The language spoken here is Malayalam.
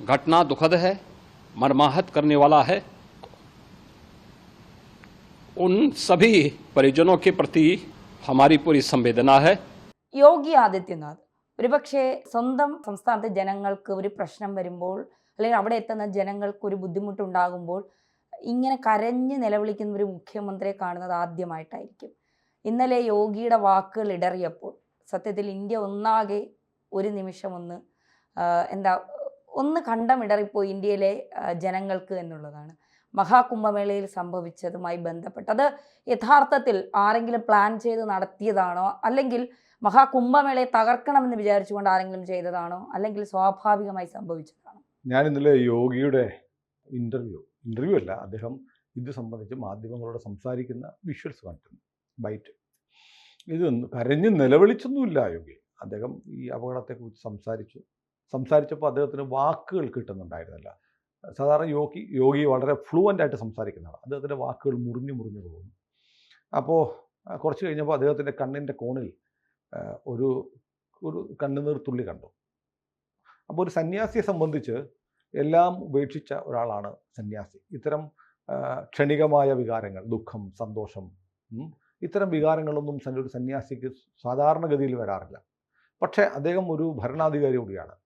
घटना दुखद है, मर्माहत करने वाला है। उन सभी परिजनों के प्रति हमारी पूरी संवेदना है. യോഗി ആദിത്യനാഥ് ഒരുപക്ഷെ സ്വന്തം സംസ്ഥാനത്തെ ജനങ്ങൾക്ക് ഒരു പ്രശ്നം വരുമ്പോൾ അല്ലെങ്കിൽ അവിടെ എത്തുന്ന ജനങ്ങൾക്ക് ഒരു ബുദ്ധിമുട്ടുണ്ടാകുമ്പോൾ ഇങ്ങനെ കരഞ്ഞ് നിലവിളിക്കുന്ന ഒരു മുഖ്യമന്ത്രിയെ കാണുന്നത് ആദ്യമായിട്ടായിരിക്കും. ഇന്നലെ യോഗിയുടെ വാക്കുകൾ ഇടറിയപ്പോൾ സത്യത്തിൽ ഇന്ത്യ ഒന്നാകെ ഒരു നിമിഷം ഒന്ന് കണ്ടമിടറിപ്പോയി ഇന്ത്യയിലെ ജനങ്ങൾക്ക് എന്നുള്ളതാണ്. മഹാകുംഭമേളയിൽ സംഭവിച്ചതുമായി ബന്ധപ്പെട്ട് അത് യഥാർത്ഥത്തിൽ ആരെങ്കിലും പ്ലാൻ ചെയ്ത് നടത്തിയതാണോ, അല്ലെങ്കിൽ മഹാകുംഭമേളയെ തകർക്കണമെന്ന് വിചാരിച്ചുകൊണ്ട് ആരെങ്കിലും ചെയ്തതാണോ, അല്ലെങ്കിൽ സ്വാഭാവികമായി സംഭവിച്ചതാണോ? ഞാൻ ഇന്നലെ യോഗിയുടെ ഇന്റർവ്യൂ അല്ല, അദ്ദേഹം ഇത് സംബന്ധിച്ച് മാധ്യമങ്ങളോട് സംസാരിക്കുന്ന വിഷ്വൽസ് കണ്ടിരുന്നു, ബൈറ്റ്. ഇതൊന്നും കരഞ്ഞ് നിലവിളിച്ചൊന്നുമില്ല യോഗി. അദ്ദേഹം ഈ അപകടത്തെക്കുറിച്ച് സംസാരിച്ചപ്പോൾ അദ്ദേഹത്തിന് വാക്കുകൾ കിട്ടുന്നുണ്ടായിരുന്നില്ല. സാധാരണ യോഗി വളരെ ഫ്ലുവൻ്റ് ആയിട്ട് സംസാരിക്കുന്നതാണ്. അദ്ദേഹത്തിൻ്റെ വാക്കുകൾ മുറിഞ്ഞു പോകുന്നു. അപ്പോൾ കുറച്ച് കഴിഞ്ഞപ്പോൾ അദ്ദേഹത്തിൻ്റെ കണ്ണിൻ്റെ കോണിൽ ഒരു കണ്ണുനീർ തുള്ളി കണ്ടു. അപ്പോൾ ഒരു സന്യാസിയെ സംബന്ധിച്ച് എല്ലാം ഉപേക്ഷിച്ച ഒരാളാണ് സന്യാസി. ഇത്തരം ക്ഷണികമായ വികാരങ്ങൾ, ദുഃഖം, സന്തോഷം, ഇത്തരം വികാരങ്ങളൊന്നും ഒരു സന്യാസിക്ക് സാധാരണഗതിയിൽ വരാറില്ല. പക്ഷേ അദ്ദേഹം ഒരു ഭരണാധികാരി കൂടിയാണ്.